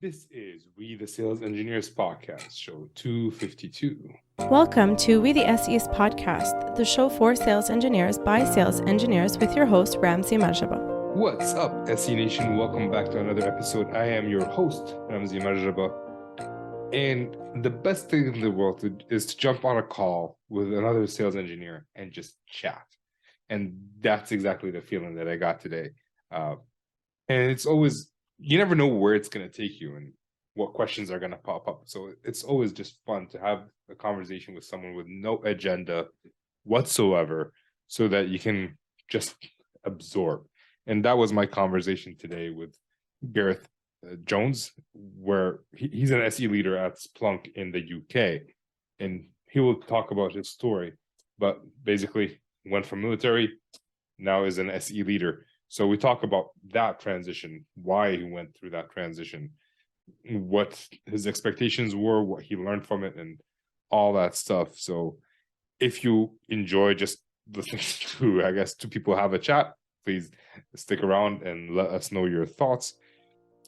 This is We the Sales Engineers Podcast, show 252. Welcome to We the SEs Podcast, the show for sales engineers by sales engineers with your host, Ramzi Majaba. What's up, SE Nation? Welcome back to another episode. I am your host, Ramzi Majaba. And the best thing in the world is to jump on a call with another sales engineer and just chat. And that's exactly the feeling that I got today. And it's always, you never know where it's going to take you and what questions are going to pop up. So it's always just fun to have a conversation with someone with no agenda whatsoever so that you can just absorb. And that was my conversation today with Gareth Jones, where he's an SE leader at Splunk in the UK. And he will talk about his story, but basically went from military, now is an SE leader. So we talk about that transition, why he went through that transition, what his expectations were, what he learned from it, and all that stuff. So if you enjoy just listening to, I guess, two people have a chat, please stick around and let us know your thoughts.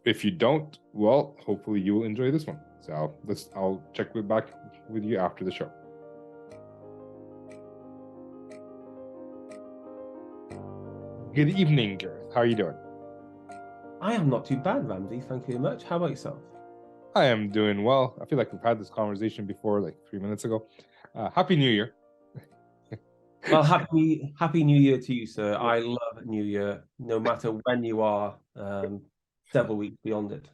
If you don't, well, hopefully you will enjoy this one. So I'll check back with you after the show. Good evening, Gareth. How are you doing? I am not too bad, Ramzi. Thank you very much. How about yourself? I am doing well. I feel like we've had this conversation before, like 3 minutes ago. Happy New Year. Well, happy New Year to you, sir. I love New Year, no matter when you are, several weeks beyond it.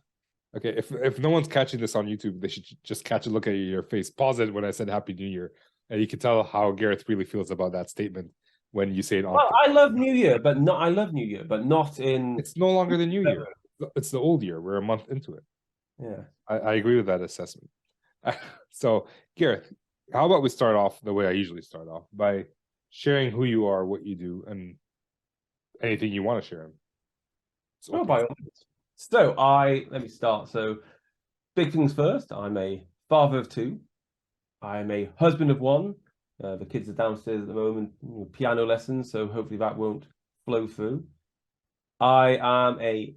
Okay, if no one's catching this on YouTube, they should just catch a look at your face. Pause it when I said Happy New Year, and you can tell how Gareth really feels about that statement when you say it on. Well, I love New Year, but not in. It's no longer the New Year. It's the old year. We're a month into it. Yeah, I agree with that assessment. So, Gareth, how about we start off the way I usually start off by sharing who you are, what you do, and anything you want to share. So by all means. Let me start. So, big things first. I'm a father of two. I'm a husband of one. The kids are downstairs at the moment, piano lessons, so hopefully that won't flow through. I am a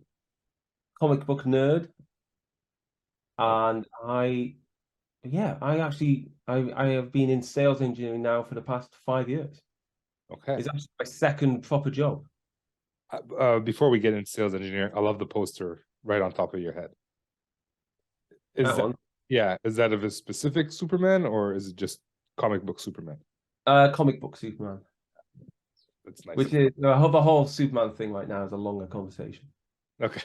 comic book nerd, and I have been in sales engineering now for the past 5 years. Okay. It's actually my second proper job. Before we get into sales engineering, I love the poster right on top of your head. Is that of a specific Superman, or is it just comic book Superman? Comic book Superman. That's nice. Which is the whole Superman thing right now is a longer conversation. Okay,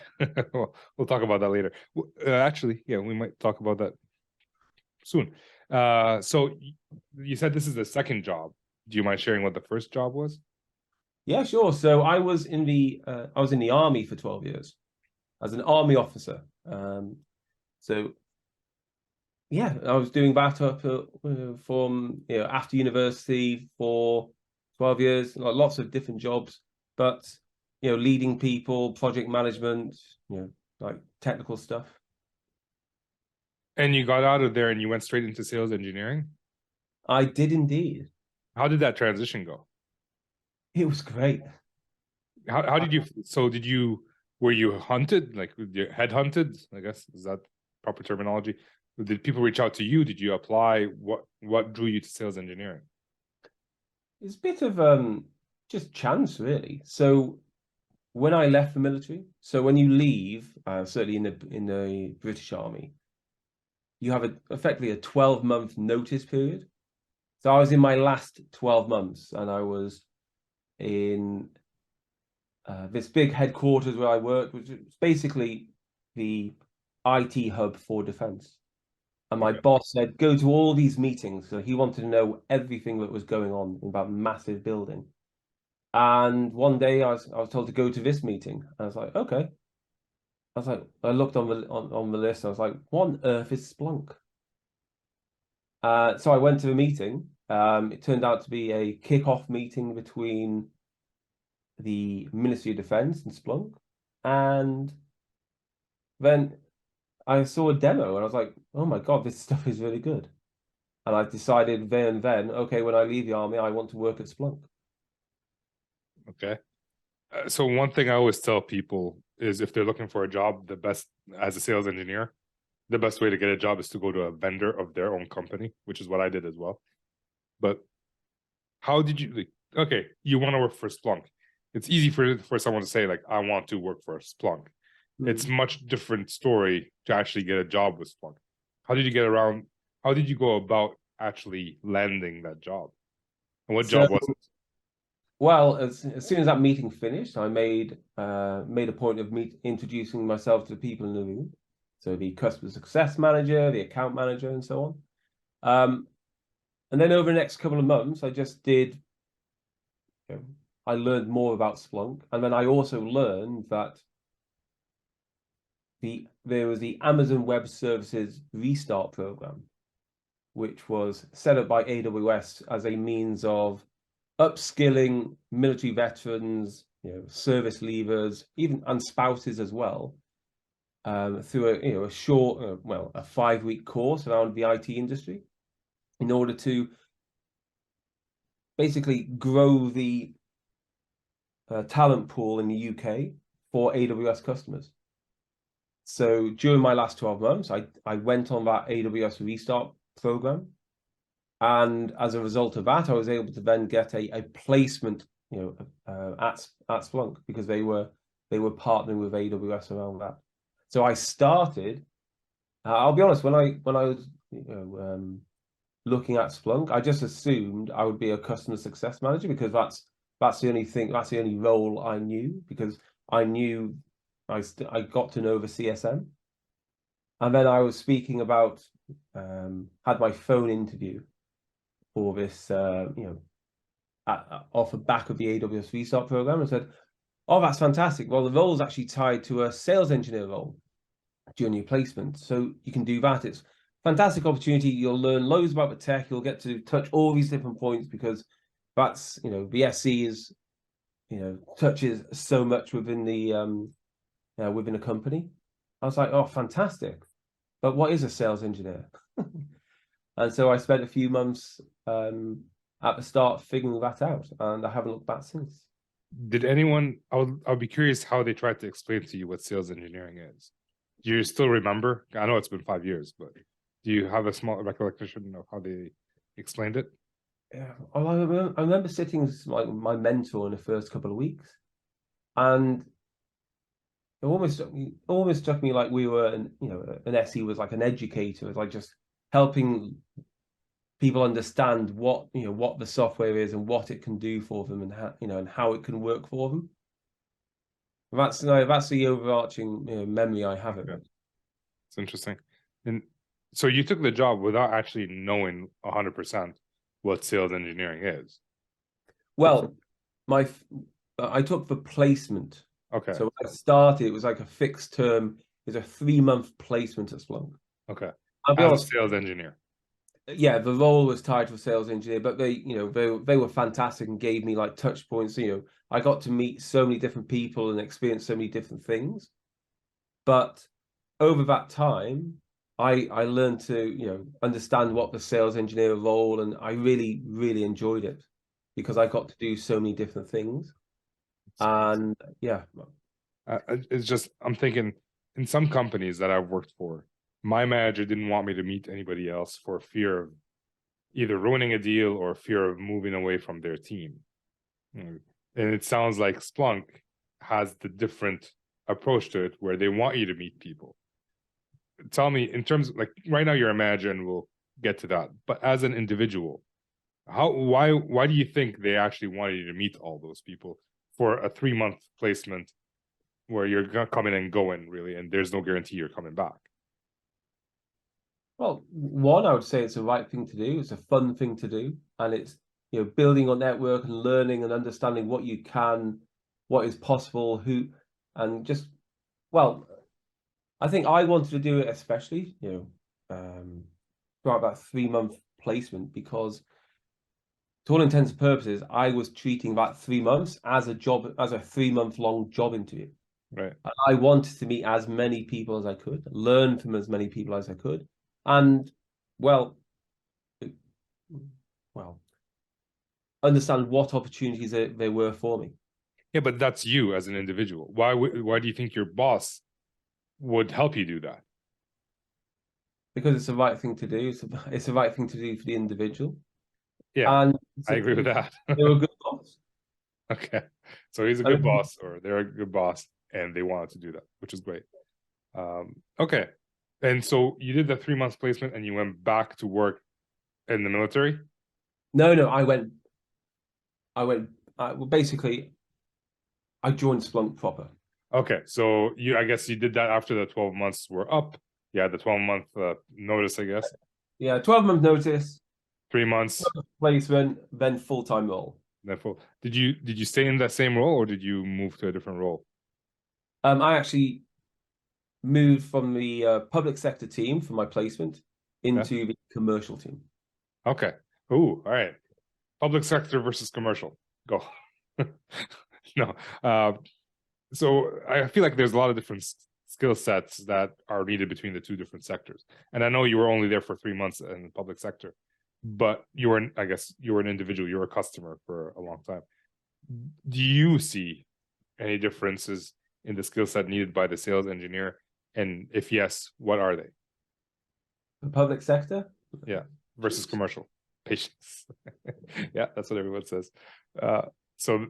well, we'll talk about that later. Actually, yeah, we might talk about that soon. So you said this is the second job. Do you mind sharing what the first job was? Yeah, sure. So I was in the army for 12 years as an army officer. So yeah, I was doing that up from after university for 12 years, lots of different jobs, but leading people, project management, like technical stuff. And you got out of there and you went straight into sales engineering? I did indeed. How did that transition go? It was great. How did you, were you hunted, like headhunted, I guess, is that proper terminology? Did people reach out to you? Did you apply? What drew you to sales engineering? It's a bit of just chance, really. So when I left the military, so when you leave, certainly in the British Army, you have effectively a 12-month notice period. So I was in my last 12 months, and I was in this big headquarters where I worked, which is basically the IT hub for defense. And my boss said, go to all these meetings. So he wanted to know everything that was going on in that massive building. And one day I was told to go to this meeting. I was like, okay. I looked on the list. I was like, what on earth is Splunk? So I went to the meeting. It turned out to be a kickoff meeting between the Ministry of Defense and Splunk. And then I saw a demo and I was like, oh my God, this stuff is really good. And I decided then, okay, when I leave the army, I want to work at Splunk. Okay. So one thing I always tell people is if they're looking for a job, the best as a sales engineer, the best way to get a job is to go to a vendor of their own company, which is what I did as well. But how did you okay, you want to work for Splunk. It's easy for someone to say, like, I want to work for Splunk. It's much different story to actually get a job with Splunk. How did you get around? How did you go about actually landing that job? And what job was it? Well, as soon as that meeting finished, I made a point of introducing myself to the people in the room. So the customer success manager, the account manager, and so on. And then over the next couple of months, I just did, I learned more about Splunk. And then I also learned that there was the Amazon Web Services Restart program, which was set up by AWS as a means of upskilling military veterans, service leavers, and spouses as well, through a short, a 5-week course around the IT industry, in order to basically grow the talent pool in the UK for AWS customers. So during my last 12 months, I went on that AWS Restart program. And as a result of that, I was able to then get a placement, at Splunk, because they were partnering with AWS around that. So I started. I'll be honest, when I was looking at Splunk, I just assumed I would be a customer success manager, because that's the only role I knew, because I knew I got to know the CSM, and then I was speaking about had my phone interview for this, off the back of the AWS Restart program, and said, "Oh, that's fantastic. Well, the role is actually tied to a sales engineer role during your placement, so you can do that. It's a fantastic opportunity. You'll learn loads about the tech. You'll get to touch all these different points, because that's, the SE is, touches so much within the within a company." I was like, "Oh, fantastic. But what is a sales engineer?" And so I spent a few months at the start figuring that out, and I haven't looked back since. Did anyone? I'll be curious how they tried to explain to you what sales engineering is. Do you still remember? I know it's been 5 years, but do you have a small recollection of how they explained it? Yeah, I remember sitting with my mentor in the first couple of weeks, and it almost struck me like we were an SE was like an educator, was like just helping people understand what the software is and what it can do for them, and how and how it can work for them. That's the overarching memory I have of it. It's interesting. And so you took the job without actually knowing 100% what sales engineering is. Well, I took the placement. Okay. So when I started, it was like a fixed term. It was a 3-month placement at Splunk. Okay. I'll be honest, a sales engineer. Yeah, the role was tied to a sales engineer, but they were fantastic and gave me like touch points. I got to meet so many different people and experience so many different things. But over that time, I learned to understand what the sales engineer role, and I really, really enjoyed it, because I got to do so many different things. And yeah, it's just, I'm thinking, in some companies that I've worked for, my manager didn't want me to meet anybody else for fear of either ruining a deal or fear of moving away from their team. And it sounds like Splunk has the different approach to it, where they want you to meet people. Tell me, in terms of, like, right now you're a manager, and we'll get to that, but as an individual, why do you think they actually wanted you to meet all those people for a 3-month placement where you're gonna come in and go in, really, and there's no guarantee you're coming back? Well, one, I would say it's the right thing to do. It's a fun thing to do, and it's building your network and learning and understanding what you can, what is possible, and just, well, I think I wanted to do it especially, throughout that 3-month placement, because to all intents and purposes, I was treating that 3 months as a 3-month-long job interview. Right. I wanted to meet as many people as I could, learn from as many people as I could, and well, understand what opportunities there were for me. Yeah, but that's you as an individual. Why do you think your boss would help you do that? Because it's the right thing to do. It's the right thing to do for the individual. Yeah, And I agree with that. they were a good boss. Okay, so he's a good boss, or they're a good boss, and they wanted to do that, which is great. Okay, and so you did the 3 months placement, and you went back to work in the military. No, well, basically, I joined Splunk proper. Okay, so I guess you did that after the 12 months were up. Yeah, the 12-month notice, I guess. Yeah, 12-month notice, 3 months. placement, then full-time role. Did you stay in that same role, or did you move to a different role? I actually moved from the public sector team for my placement into the commercial team. Okay. Ooh, all right. Public sector versus commercial. Go. No. So I feel like there's a lot of different skill sets that are needed between the two different sectors. And I know you were only there for 3 months in the public sector, but I guess you were an individual, you were a customer for a long time. Do you see any differences in the skill set needed by the sales engineer? And if yes, what are they? The public sector? Yeah, versus commercial. Patience. Yeah, that's what everyone says. So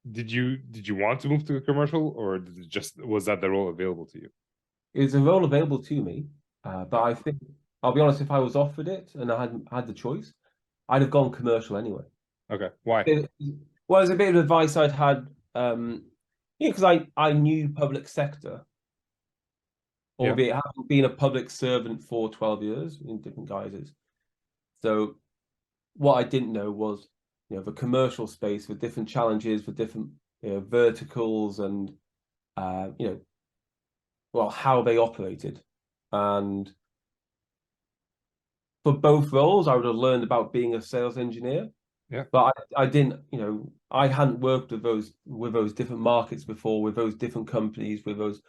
did you want to move to a commercial, or was that the role available to you? It was a role available to me, but I think, I'll be honest, if I was offered it and I had the choice, I'd have gone commercial anyway. Okay, why? Well, it's a bit of advice I'd had, because I knew public sector, albeit having been a public servant for 12 years in different guises. So what I didn't know was, the commercial space with different challenges, for different verticals, and how they operated. And for both roles, I would have learned about being a sales engineer. Yeah. But I didn't, I hadn't worked with those different markets before, with those different companies, with those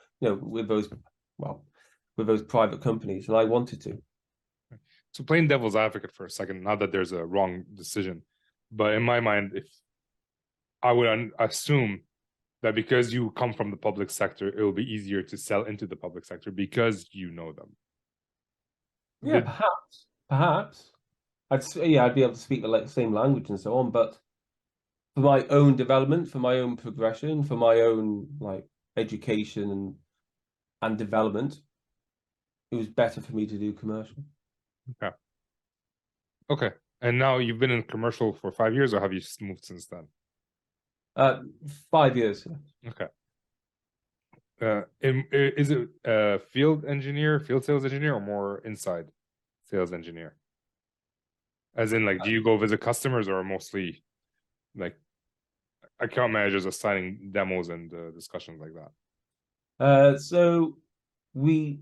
private companies, and I wanted to. So playing devil's advocate for a second, not that there's a wrong decision, but in my mind, if I would assume that because you come from the public sector, it will be easier to sell into the public sector because you know them. Yeah, perhaps. I'd be able to speak the same language and so on, but for my own development, for my own progression, for my own education and development, it was better for me to do commercial. Okay. And now you've been in commercial for 5 years, or have you moved since then? 5 years. Okay. Is it a field sales engineer, or more inside sales engineer? As in, do you go visit customers, or mostly account managers assigning demos and discussions like that? So we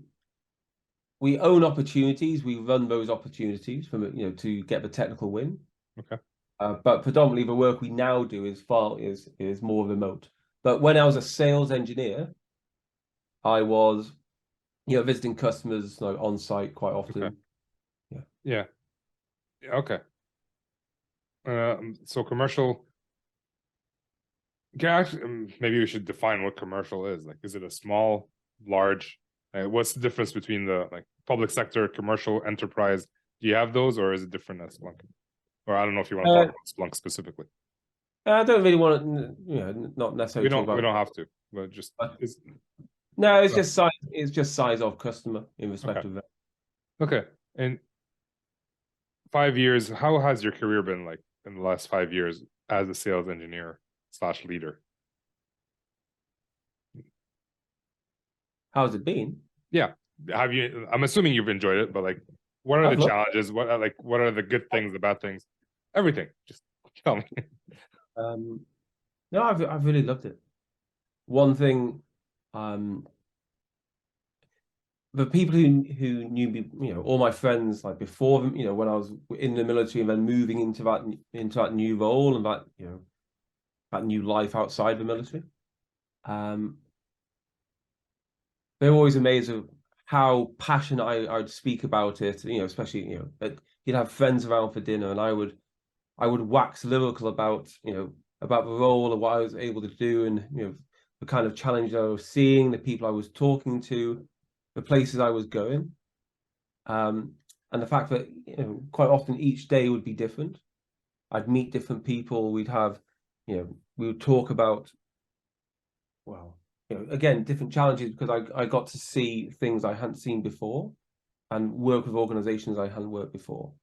own opportunities. We run those opportunities to get the technical win. Okay. But predominantly the work we now do is more remote. But when I was a sales engineer, I was visiting customers on site quite often. Okay. Yeah. Okay. So commercial. Actually, maybe we should define what commercial is. Is it a small, large? What's the difference between the public sector, commercial, enterprise? Do you have those, or is it different as Splunk? Or I don't know if you want to talk about Splunk specifically. I don't really want to, not necessarily. We don't have to, but just no. It's just size. It's just size of customer in respect of that. Okay. In 5 years, how has your career been in the last 5 years as a sales engineer / leader? How's it been? Yeah. I'm assuming you've enjoyed it, but what are the challenges? What are the good things, the bad things? Everything. Just tell me. No, I've really loved it. One thing, the people who knew me, all my friends, before them, when I was in the military and then moving into that new role and that that new life outside the military, they're always amazed of how passionate I'd speak about it. Especially you'd have friends around for dinner, and I would wax lyrical about about the role and what I was able to do, and the kind of challenge I was seeing, the people I was talking to, the places I was going, and the fact that quite often each day would be different. I'd meet different people. We'd have, we would talk about, well, again, different challenges, because I got to see things I hadn't seen before and work with organizations I hadn't worked before.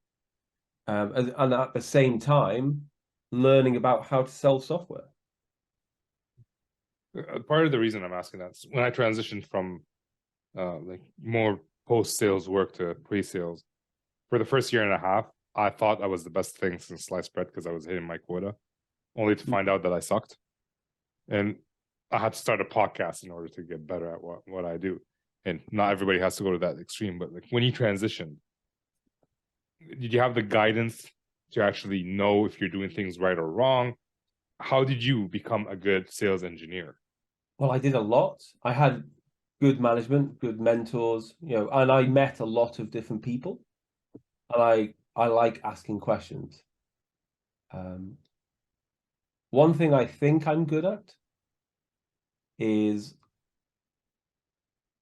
And at the same time, learning about how to sell software. Part of the reason I'm asking that is when I transitioned from like more post-sales work to pre-sales, for the first year and a half, I thought I was the best thing since sliced bread because I was hitting my quota, only to find out that I sucked. And I had to start a podcast in order to get better at what I do. And not everybody has to go to that extreme, but like when you transitioned, did you have the guidance to actually know if you're doing things right or wrong? How did you become a good sales engineer? Well, I did a lot. I had good management, good mentors, and I met a lot of different people. And I like asking questions. One thing I think I'm good at is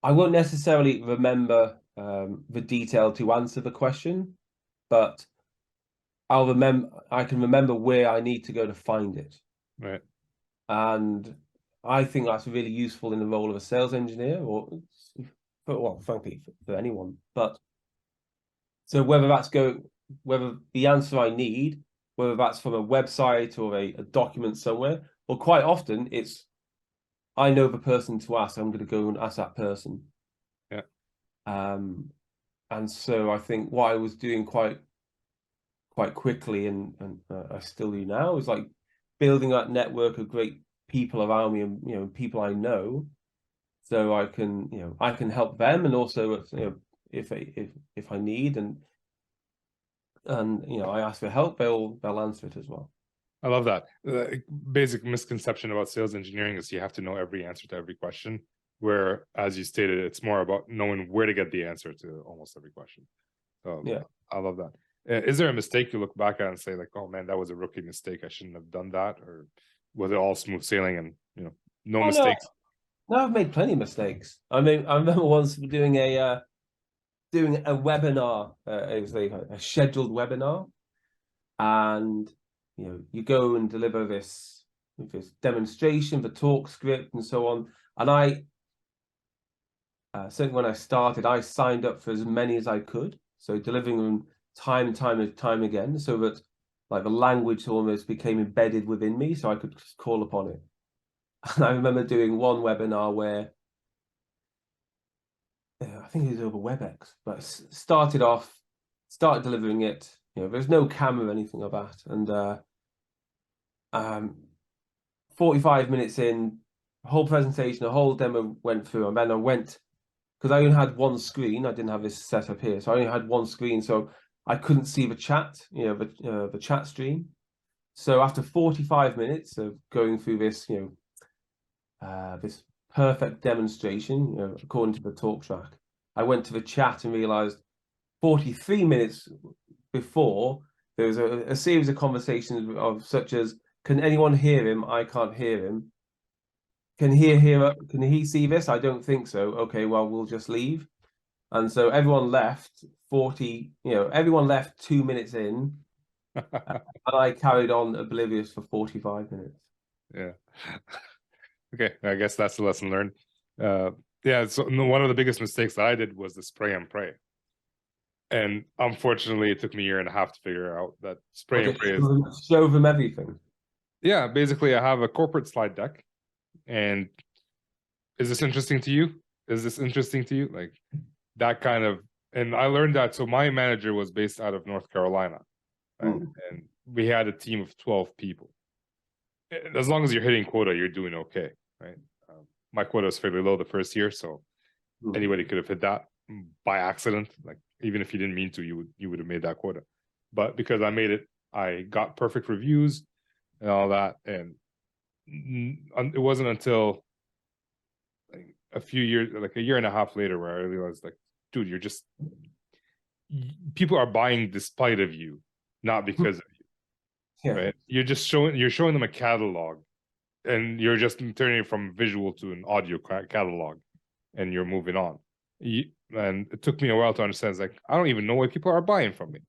I won't necessarily remember the detail to answer the question, but I can remember where I need to go to find it. Right. And I think that's really useful in the role of a sales engineer, or well, frankly, for anyone. But so whether the answer I need, whether that's from a website or a document somewhere, or quite often it's, I know the person to ask, I'm going to go and ask that person. Yeah. And so I think what I was doing quite quickly, and I still do now, is like building that network of great people around me, and people I know, so I can help them, and also if I need, and I ask for help, they'll answer it as well. I love that. The basic misconception about sales engineering is you have to know every answer to every question, where, as you stated, it's more about knowing where to get the answer to almost every question. So Yeah, I love that. Is there a mistake you look back at and say like, oh man, that was a rookie mistake, I shouldn't have done that? Or was it all smooth sailing and no mistakes? No, I've made plenty of mistakes. I mean, I remember once doing a webinar. It was a scheduled webinar, and you go and deliver this demonstration, the talk script, and so on. And I certainly when I started, I signed up for as many as I could, so delivering them time and time again, so that like the language almost became embedded within me, so I could just call upon it. And I remember doing one webinar where I think it was over WebEx, but started delivering it. There's no camera or anything like that, and 45 minutes in, the whole presentation, the whole demo went through, and then I went, because I only had one screen. I didn't have this set up here, so I only had one screen, so I couldn't see the chat, the chat stream. So after 45 minutes of going through this, this perfect demonstration, according to the talk track, I went to the chat and realized 43 minutes before there was a series of conversations of such as, can anyone hear him? I can't hear him. Can he see this? I don't think so. Okay, well, we'll just leave. And so everyone left everyone left 2 minutes in, and I carried on oblivious for 45 minutes. Yeah. Okay, I guess that's the lesson learned. Yeah, so one of the biggest mistakes that I did was the spray and pray. And unfortunately, it took me a year and a half to figure out that spray and pray is... Show them everything. Yeah, basically, I have a corporate slide deck. And is this interesting to you? Is this interesting to you? Like that kind of... And I learned that. So my manager was based out of North Carolina. Right? And we had a team of 12 people. As long as you're hitting quota, you're doing okay, right? My quota was fairly low the first year, so anybody could have hit that by accident. Like even if you didn't mean to, you would have made that quota. But because I made it, I got perfect reviews and all that. And it wasn't until like a few years, like a year and a half later, where I realized, like, dude, people are buying despite of you, not because of you. Yeah. right? You're showing them a catalog, and you're just turning it from visual to an audio catalog, and you're moving on. And it took me a while to understand. It's like, I don't even know what people are buying from me,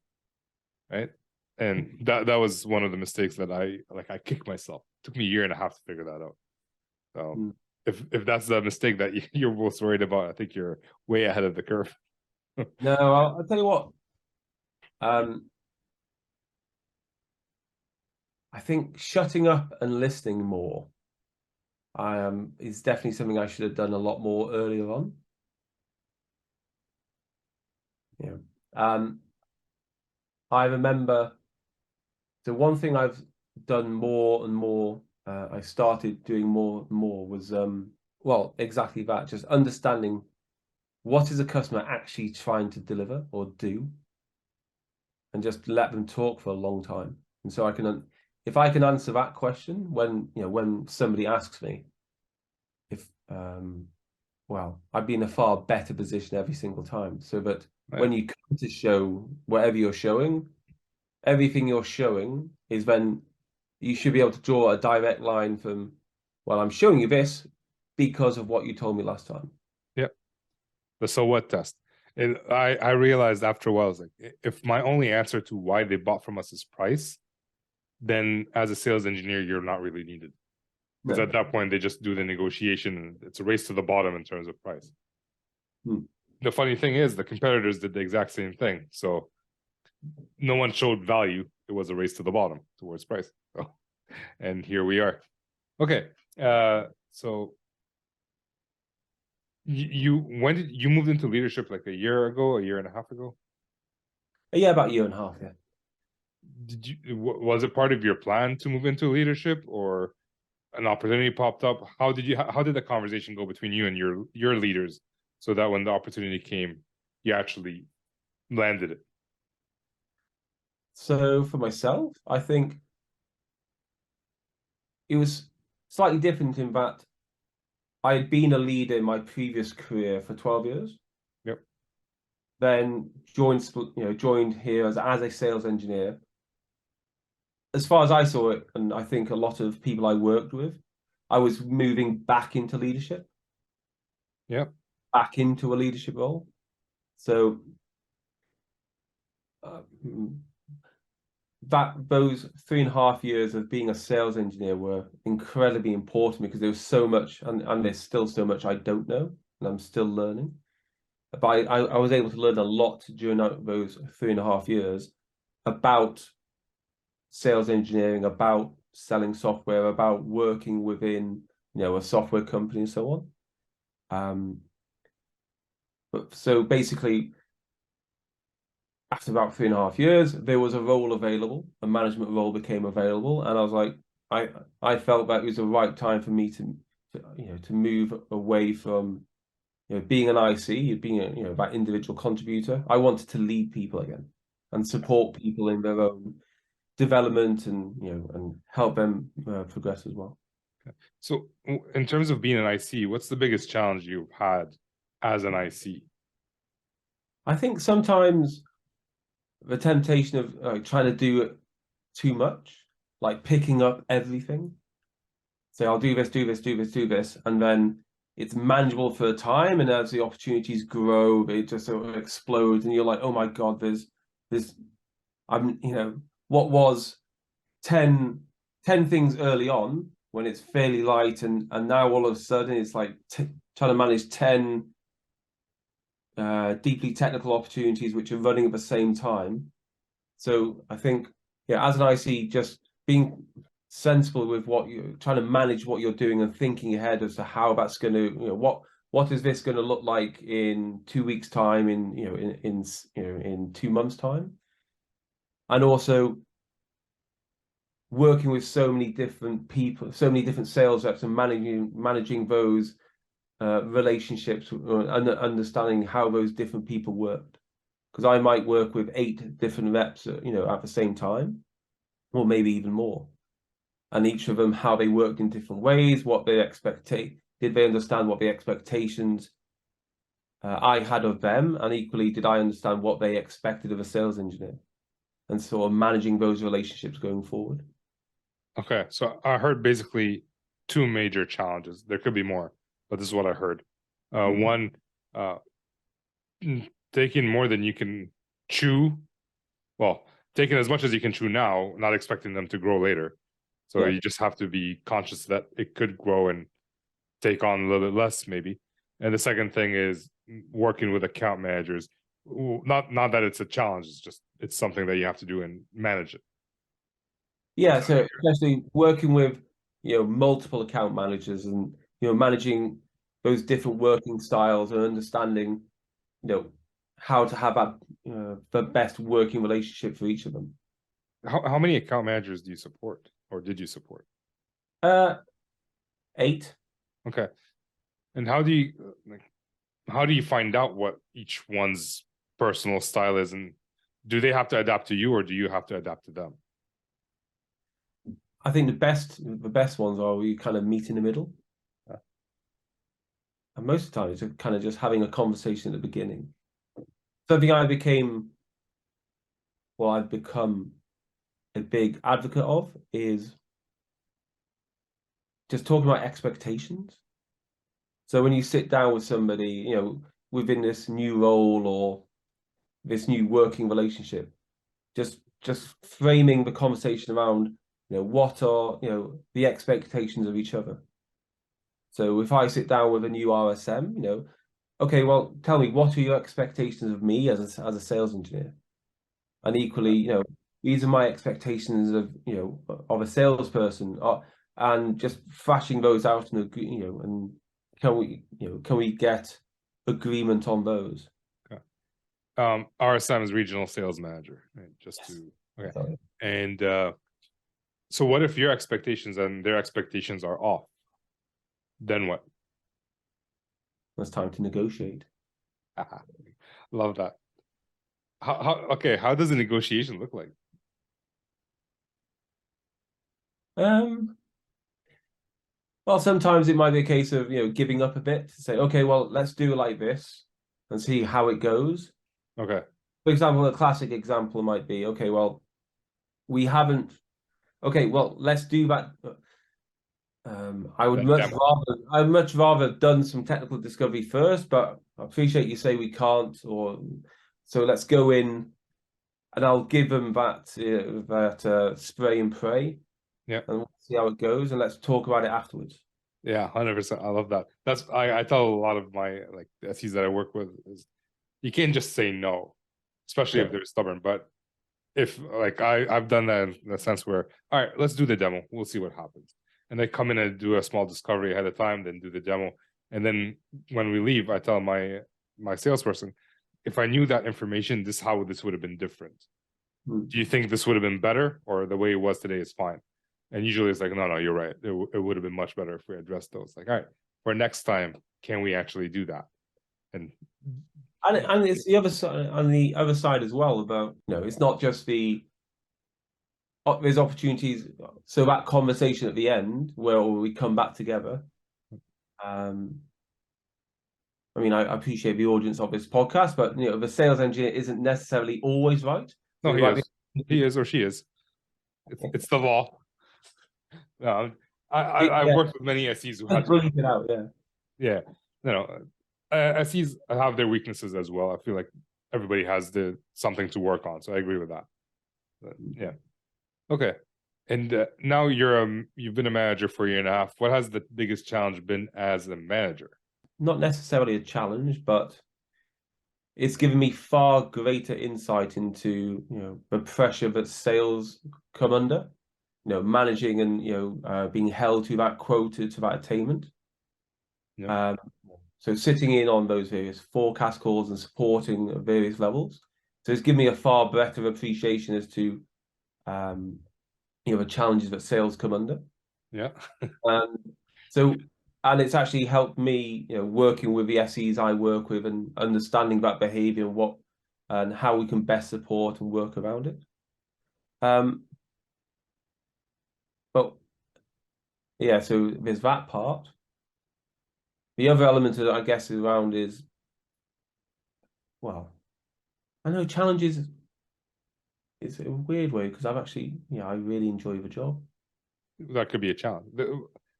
right? And that was one of the mistakes that I kicked myself. It took me a year and a half to figure that out. So if that's the mistake that you're most worried about, I think you're way ahead of the curve. No, I'll tell you what. I think shutting up and listening more is definitely something I should have done a lot more earlier on. Yeah. I remember the one thing I've done more and more, I started doing more and more was, well, exactly that, just understanding what is a customer actually trying to deliver or do, and just let them talk for a long time. And so if I can answer that question when somebody asks me, well, I'd be in a far better position every single time. So that when you come to show whatever you're showing, everything you're showing is then you should be able to draw a direct line from, well, I'm showing you this because of what you told me last time. Yep. The so what test. I realized after a while, I was like, if my only answer to why they bought from us is price, then as a sales engineer, you're not really needed. Because at that point, they just do the negotiation, and it's a race to the bottom in terms of price. The funny thing is, the competitors did the exact same thing. So no one showed value. It was a race to the bottom towards price. So, and here we are. Okay. So when did you moved into leadership? Like a year and a half ago? Yeah, about a year and a half, yeah. Was it part of your plan to move into leadership, or an opportunity popped up? How did the conversation go between you and your leaders, so that when the opportunity came, you actually landed it? So for myself, I think it was slightly different in that I had been a leader in my previous career for 12 years. Yep. Then joined here as a sales engineer. As far as I saw it, and I think a lot of people I worked with, I was moving back into leadership. Yeah. Back into a leadership role. So those 3.5 years of being a sales engineer were incredibly important, because there was so much, and there's still so much I don't know, and I'm still learning. But I was able to learn a lot during those 3.5 years about sales engineering, about selling software, about working within a software company and so on. But so basically, after about 3.5 years, there was a role available, a management role became available, and I was like, I felt that it was the right time for me to move away from being an IC, being that individual contributor. I wanted to lead people again and support people in their own development, and and help them progress as well. Okay. So in terms of being an IC, what's the biggest challenge you've had as an IC? I think sometimes the temptation of trying to do it too much, like picking up everything. So I'll do this, do this, do this, do this, and then it's manageable for a time, and as the opportunities grow, they just sort of explode, and you're like, oh my God, there's what was 10 things early on when it's fairly light, and now all of a sudden it's like trying to manage 10 deeply technical opportunities which are running at the same time. So I think, as an IC, just being sensible with what you're trying to manage, what you're doing, and thinking ahead as to how that's going to, what is this going to look like in 2 weeks' time, in 2 months' time, and also working with so many different people, so many different sales reps, and managing those relationships, and understanding how those different people worked. Because I might work with 8 different reps, at the same time, or maybe even more. And each of them, how they worked in different ways, what they did they understand what the expectations I had of them, and equally, did I understand what they expected of a sales engineer? and sort of managing those relationships going forward. Okay, so I heard basically two major challenges. There could be more, but this is what I heard. One, taking more than you can chew. Well, taking as much as you can chew now, not expecting them to grow later. So Yeah. you just have to be conscious that it could grow and take on a little bit less, maybe. And the second thing is working with account managers. Not that it's a challenge, it's something that you have to do and manage it. Yeah, so especially working with multiple account managers and managing those different working styles and understanding how to have the best working relationship for each of them. How many account managers do you support, or did you support? 8. Okay. And how do you find out what each one's personal style is, and do they have to adapt to you, or do you have to adapt to them? I think the best ones are where you kind of meet in the middle. And most of the time, it's kind of just having a conversation at the beginning. Something I've become a big advocate of is just talking about expectations. So when you sit down with somebody, within this new role or this new working relationship, just framing the conversation around, what are, the expectations of each other. So if I sit down with a new RSM, okay, well, tell me, what are your expectations of me as a sales engineer? And equally, these are my expectations of, of a salesperson, and just flashing those out and and can we get agreement on those? Okay. RSM is regional sales manager, right? Okay. Sorry. And so what if your expectations and their expectations are off? Then what? It's time to negotiate. Love that. How does a negotiation look like? Well, sometimes it might be a case of giving up a bit to say, okay, well, let's do it like this and see how it goes. Okay. For example, a classic example might be, okay, well, we haven't. Okay, well, let's do that. I'd much rather done some technical discovery first, but I appreciate you say we can't, so let's go in, and I'll give them that spray and pray. Yeah. And we'll see how it goes, and let's talk about it afterwards. Yeah, 100%. I love that. I tell a lot of my SEs that I work with is you can't just say no, especially if they're stubborn. But if I've done that in a sense where, all right, let's do the demo. We'll see what happens. And they come in and do a small discovery ahead of time, then do the demo. And then when we leave, I tell my salesperson, if I knew that information, this would have been different. Do you think this would have been better, or the way it was today is fine? And usually it's like, no, you're right. It would have been much better if we addressed those. Like, all right, for next time, can we actually do that? And it's the other side, on the other side as well, about it's not just there's opportunities. So that conversation at the end where we come back together. I mean, I appreciate the audience of this podcast, but the sales engineer isn't necessarily always right. No, he is or she is. It's the law. I've worked with many SEs who had to it out. Yeah, SEs have their weaknesses as well. I feel like everybody has something to work on, so I agree with that. But, yeah. Okay. And now you've been a manager for a year and a half. What has the biggest challenge been as a manager? Not necessarily a challenge, but it's given me far greater insight into the pressure that sales come under. Managing and being held to that quota, to that attainment. Yeah. So sitting in on those various forecast calls and supporting at various levels. So it's given me a far better appreciation as to the challenges that sales come under. Yeah. And it's actually helped me, working with the SEs I work with and understanding that behavior and how we can best support and work around it. But yeah, so there's that part. The other element that I guess is around is, well, I know challenges. it's a weird way because I've actually, I really enjoy the job. That could be a challenge.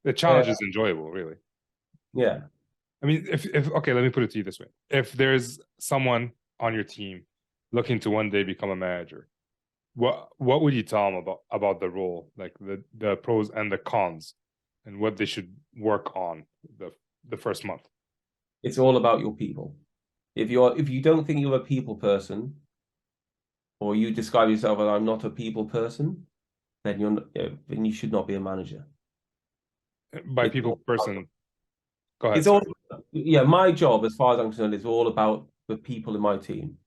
The challenge is enjoyable, really. Yeah. I mean, if okay, let me put it to you this way: if there's someone on your team looking to one day become a manager, what would you tell them about the role, like the pros and the cons, and what they should work on the first month? It's all about your people. If you don't think you're a people person, or you describe yourself as I'm not a people person, then then you should not be a manager. By It's people all, person, go ahead, it's all sorry. my job, as far as I'm concerned, is all about the people in my team.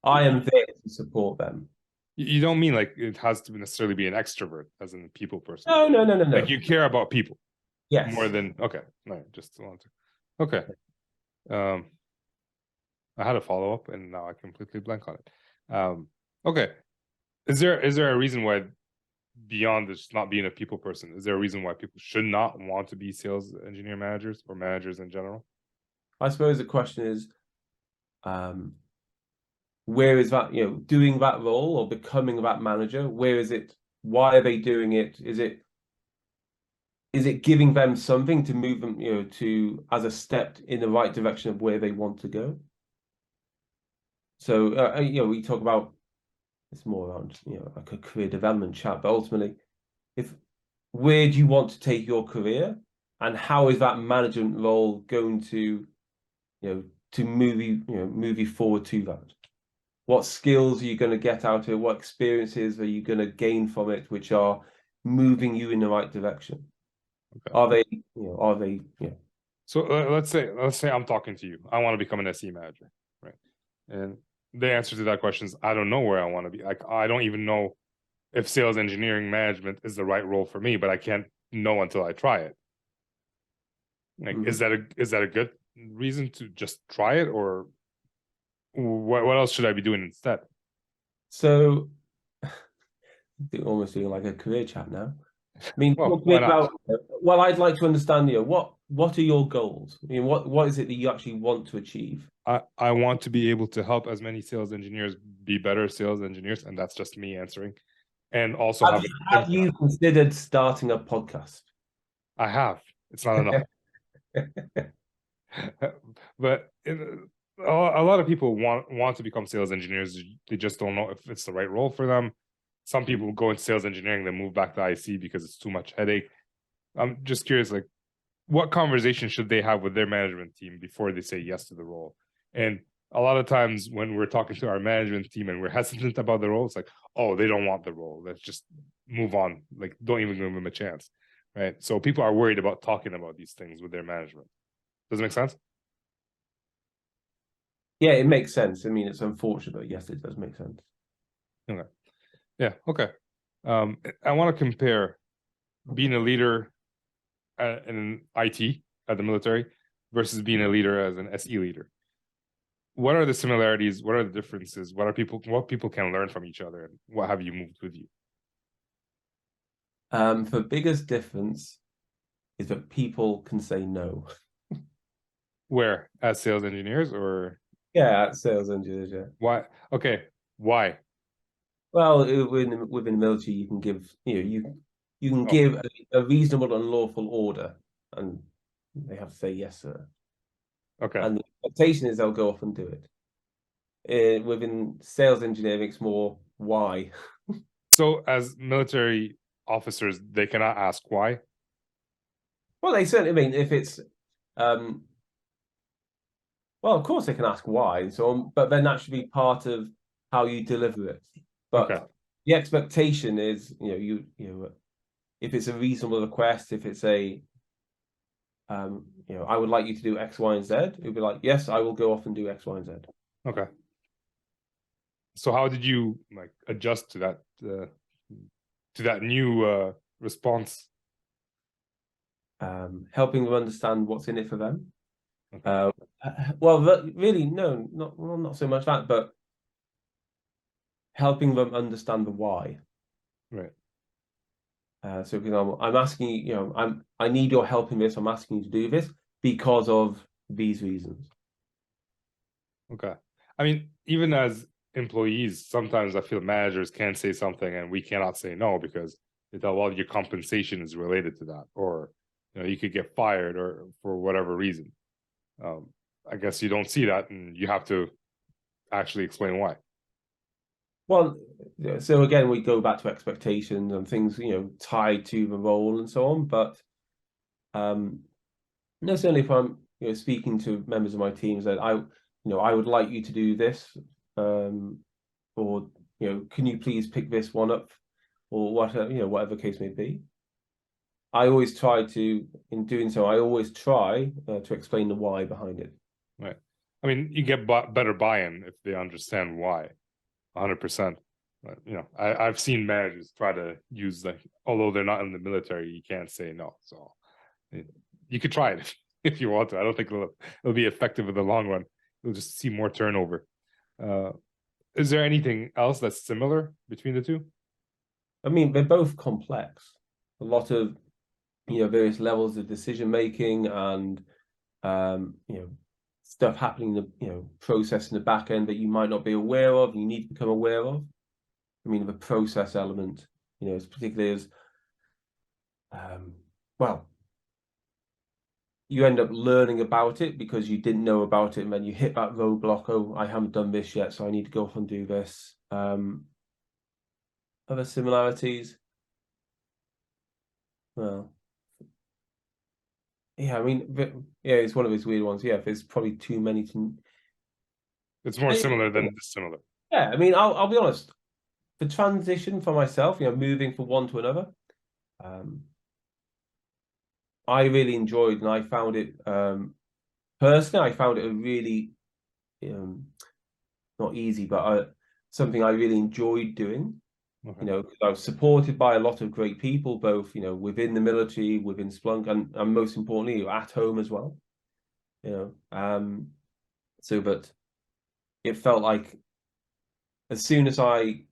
I am there to support them. You don't mean like it has to necessarily be an extrovert, as in a people person. No, no, no, no, Like no. you care about people Yes. more than okay. No, just want to. Okay. I had a follow up and now I completely blank on it. Okay. Is there a reason why, beyond this not being a people person, is there a reason why people should not want to be sales engineer managers or managers in general? I suppose the question is, where is that, doing that role or becoming that manager? Where is it? Why are they doing it? Is it giving them something to move them, to as a step in the right direction of where they want to go? So, we talk about it's more around, like a career development chat, but ultimately, where do you want to take your career, and how is that management role going to, to move you forward to that? What skills are you going to get out of it? What experiences are you going to gain from it, which are moving you in the right direction? Okay. Are they? So let's say I'm talking to you. I want to become an SE manager, right? And the answer to that question is I don't know where I want to be. Like I don't even know if sales engineering management is the right role for me, but I can't know until I try it. Like, is that a good reason to just try it, or what else should I be doing instead? So, almost doing like a career chat now. I mean, Well, talk a why bit not? about. Well, I'd like to understand, what are your goals? I mean, what is it that you actually want to achieve? I want to be able to help as many sales engineers be better sales engineers, and that's just me answering. And also have Have you considered starting a podcast? I have. It's not enough. But a lot of people want to become sales engineers. They just don't know if it's the right role for them. Some people go into sales engineering, then move back to IC because it's too much headache. I'm just curious, like, what conversation should they have with their management team before they say yes to the role? And a lot of times when we're talking to our management team and we're hesitant about the role, it's like, oh, they don't want the role. Let's just move on. Like, don't even give them a chance, right? So people are worried about talking about these things with their management. Does it make sense? Yeah, it makes sense. I mean, it's unfortunate, but yes, it does make sense. Okay. Yeah. Okay. I want to compare being a leader in IT at the military versus being a leader as an SE leader. What are the similarities? What are the differences? What people can learn from each other, and what have you moved with you? The biggest difference is that people can say no. Where, as sales engineers, or Yeah, sales engineers, yeah. why? Okay, why? Well, within the military, you can give, you can give a reasonable and lawful order, and they have to say yes, sir. Okay. And the expectation is they'll go off and do it. Within sales engineering, it's more why. So, as military officers, they cannot ask why. Well, they certainly. I mean, if it's, well, of course they can ask why and so on, but then that should be part of how you deliver it. But the expectation is, if it's a reasonable request, if it's a, I would like you to do X, Y, and Z, it would be like, yes, I will go off and do X, Y, and Z. Okay. So how did you like adjust to that new response? Helping them understand what's in it for them. Okay. Well, really, no, not so much that, but helping them understand the why. Right. So, for example, I'm asking you, I need your help in this. I'm asking you to do this because of these reasons. Okay. I mean, even as employees, sometimes I feel managers can say something and we cannot say no because they tell, well, your compensation is related to that, or you could get fired or for whatever reason. I guess you don't see that, and you have to actually explain why. Well, so again, we go back to expectations and things, tied to the role and so on. But certainly if I'm, speaking to members of my teams that I would like you to do this, or can you please pick this one up, or whatever case may be. I always try to, in doing so, I always try to explain the why behind it. Right. I mean, you get better buy-in if they understand why. 100%. I've seen managers try to use although they're not in the military, you can't say no. So you could try it if you want to. I don't think it'll be effective in the long run. You'll just see more turnover. Is there anything else that's similar between the two? I mean, they're both complex. A lot of various levels of decision making and stuff happening in the process in the back end that you might not be aware of, you need to become aware of. I mean, the process element, as particularly as you end up learning about it because you didn't know about it, and then you hit that roadblock. Oh, I haven't done this yet, so I need to go off and do this. Other similarities? Well, yeah, I mean, it's one of those weird ones. Yeah, there's probably too many to. It's more similar than dissimilar. Yeah, I mean, I'll be honest. The transition for myself, moving from one to another, I really enjoyed, and I found it personally. I found it a really not easy, but something I really enjoyed doing. Okay. Because I was supported by a lot of great people, both within the military, within Splunk, and most importantly at home as well. So but it felt like as soon as I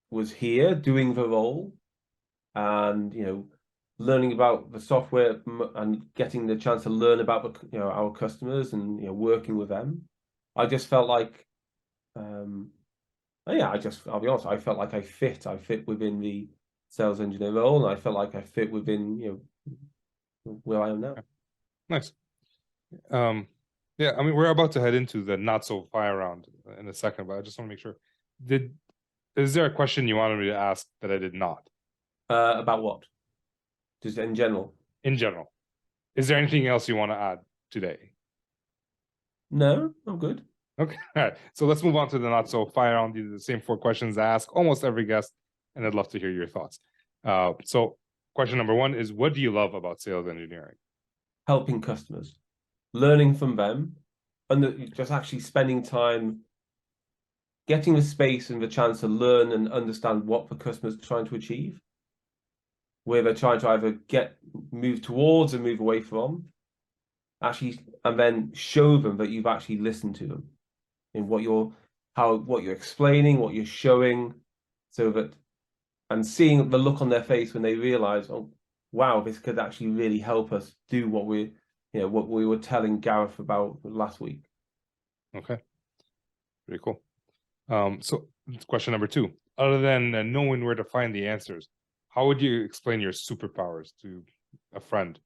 was here doing the role and learning about the software and getting the chance to learn about our customers and working with them, I just felt like I'll be honest, I felt like I fit within the sales engineer role, and I felt like I fit within where I am now. Nice. Yeah, I mean, we're about to head into the not so fire round in a second, but I just want to make sure. Is there a question you wanted me to ask that I did not? About what? Just in general? In general. Is there anything else you want to add today? No, I'm good. Okay, all right. So let's move on to the not so fire round. These are the same 4 questions I ask almost every guest, and I'd love to hear your thoughts. So question number 1 is, what do you love about sales engineering? Helping customers, learning from them, and just actually spending time getting the space and the chance to learn and understand what the customer's trying to achieve, where they're trying to either move towards or move away from, actually, and then show them that you've actually listened to them in what you're explaining, what you're showing, so that, and seeing the look on their face when they realize, oh wow, this could actually really help us do what we were telling Gareth about last week. Okay, pretty cool. So question number 2, other than knowing where to find the answers, how would you explain your superpowers to a friend?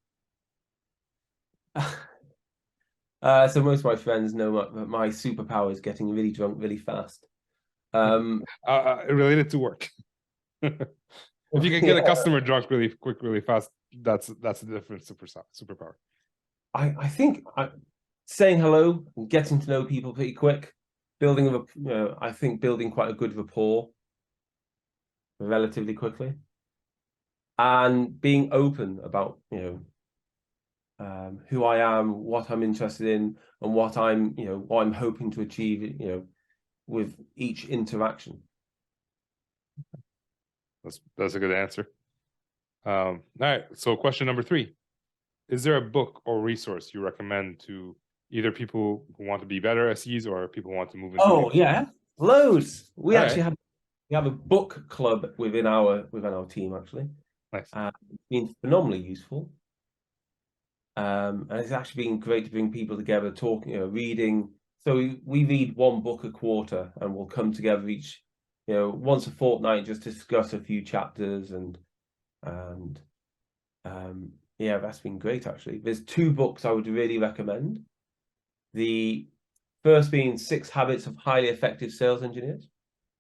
So most of my friends know my superpower is getting really drunk really fast. Related to work. If you can get a customer drunk really quick, really fast, that's a different superpower. I think saying hello and getting to know people pretty quick, building quite a good rapport relatively quickly, and being open about who I am, what I'm interested in, and what I'm hoping to achieve with each interaction. That's a good answer. All right, so question number 3, is there a book or resource you recommend to either people who want to be better SEs or people who want to move into yeah, loads. We actually have a book club within our team, actually. Nice. It's been phenomenally useful, and it's actually been great to bring people together, talking, reading So we read one book a quarter, and we'll come together each, once a fortnight, just to discuss a few chapters, and yeah, that's been great actually. There's 2 books I would really recommend. The first being 6 Habits of Highly Effective Sales Engineers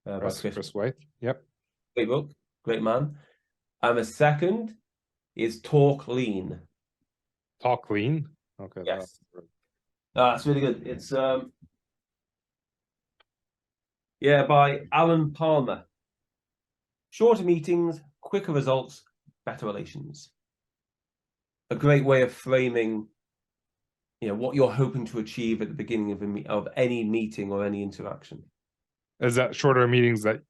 by Chris White. Yep. Great book, great man. And the second is Talk Lean. Talk Lean. Okay. Yes. That's really good. It's by Alan Palmer. Shorter meetings, quicker results, better relations. A great way of framing, what you're hoping to achieve at the beginning of any meeting or any interaction. Is that shorter meetings that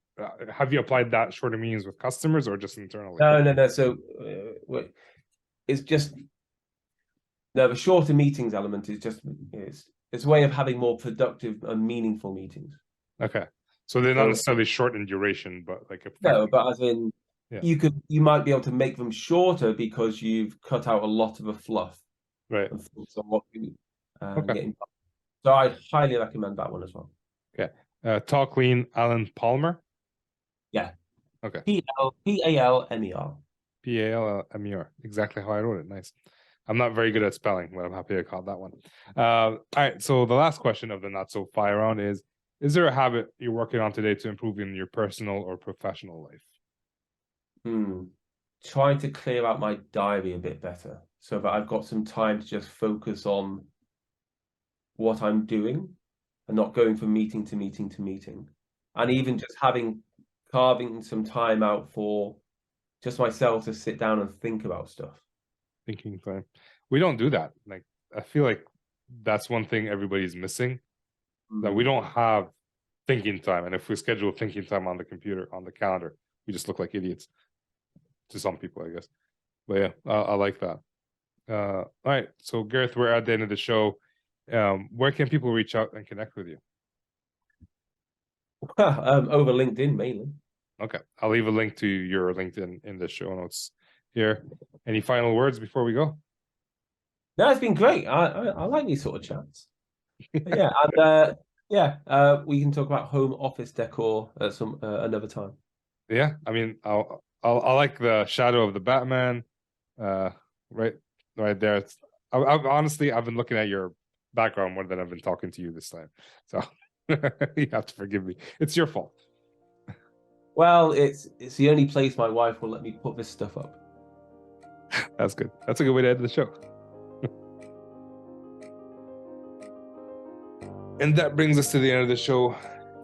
have you applied that shorter meetings with customers or just internally? No. So it's just the shorter meetings element is just it's a way of having more productive and meaningful meetings. Okay, so they're not necessarily short in duration, but like but as in you might be able to make them shorter because you've cut out a lot of the fluff, right? And focus on what you getting. So I'd highly recommend that one as well. Okay, Talk Lean, Alan Palmer. Yeah. Okay. Palmer. Palmer. Exactly how I wrote it. Nice. I'm not very good at spelling, but I'm happy I caught that one. All right. So the last question of the not so fire round is there a habit you're working on today to improve in your personal or professional life? Trying to clear out my diary a bit better so that I've got some time to just focus on what I'm doing and not going from meeting to meeting to meeting. And even just carving some time out for just myself to sit down and think about stuff. Thinking time. We don't do that. Like, I feel like that's one thing everybody's missing, that we don't have thinking time. And if we schedule thinking time on the computer, on the calendar, we just look like idiots to some people, I guess. But yeah, I like that. All right. So Gareth, we're at the end of the show. Where can people reach out and connect with you? Over LinkedIn mainly. Okay, I'll leave a link to your LinkedIn in the show notes here. Any final words before we go? No, it's been great. I like these sort of chats. Yeah, and we can talk about home office decor at some another time. Yeah, I mean, I like the shadow of the Batman, right there. Honestly, I've been looking at your background more than I've been talking to you this time, so you have to forgive me. It's your fault. Well, it's the only place my wife will let me put this stuff up. That's good. That's a good way to end the show. And that brings us to the end of the show.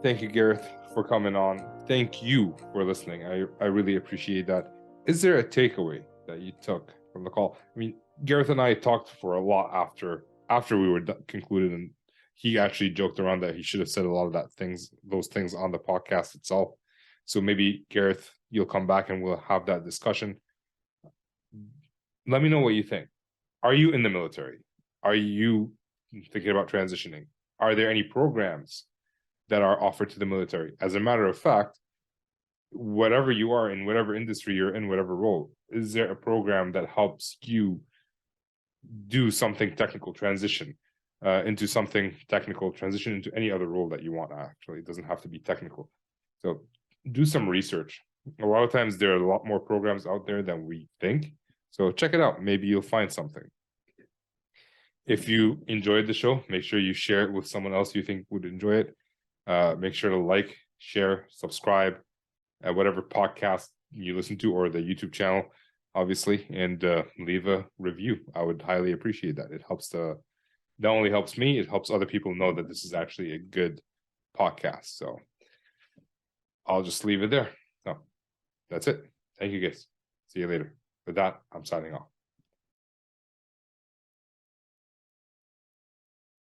Thank you, Gareth, for coming on. Thank you for listening. I really appreciate that. Is there a takeaway that you took from the call? I mean, Gareth and I talked for a lot after we were concluded, and he actually joked around that he should have said a lot of those things on the podcast itself. So maybe, Gareth, you'll come back and we'll have that discussion. Let me know what you think. Are you in the military? Are you thinking about transitioning? Are there any programs that are offered to the military? As a matter of fact, whatever you are in, whatever industry you're in, whatever role, is there a program that helps you do something technical, transition into something technical, transition into any other role that you want? Actually, it doesn't have to be technical. So do some research. A lot of times there are a lot more programs out there than we think. So check it out. Maybe you'll find something. If you enjoyed the show, make sure you share it with someone else you think would enjoy it. Make sure to like, share, subscribe at whatever podcast you listen to, or the YouTube channel, obviously, and leave a review. I would highly appreciate that. It helps not only helps me, it helps other people know that this is actually a good podcast. So I'll just leave it there. So that's it. Thank you, guys. See you later. With that, I'm signing off.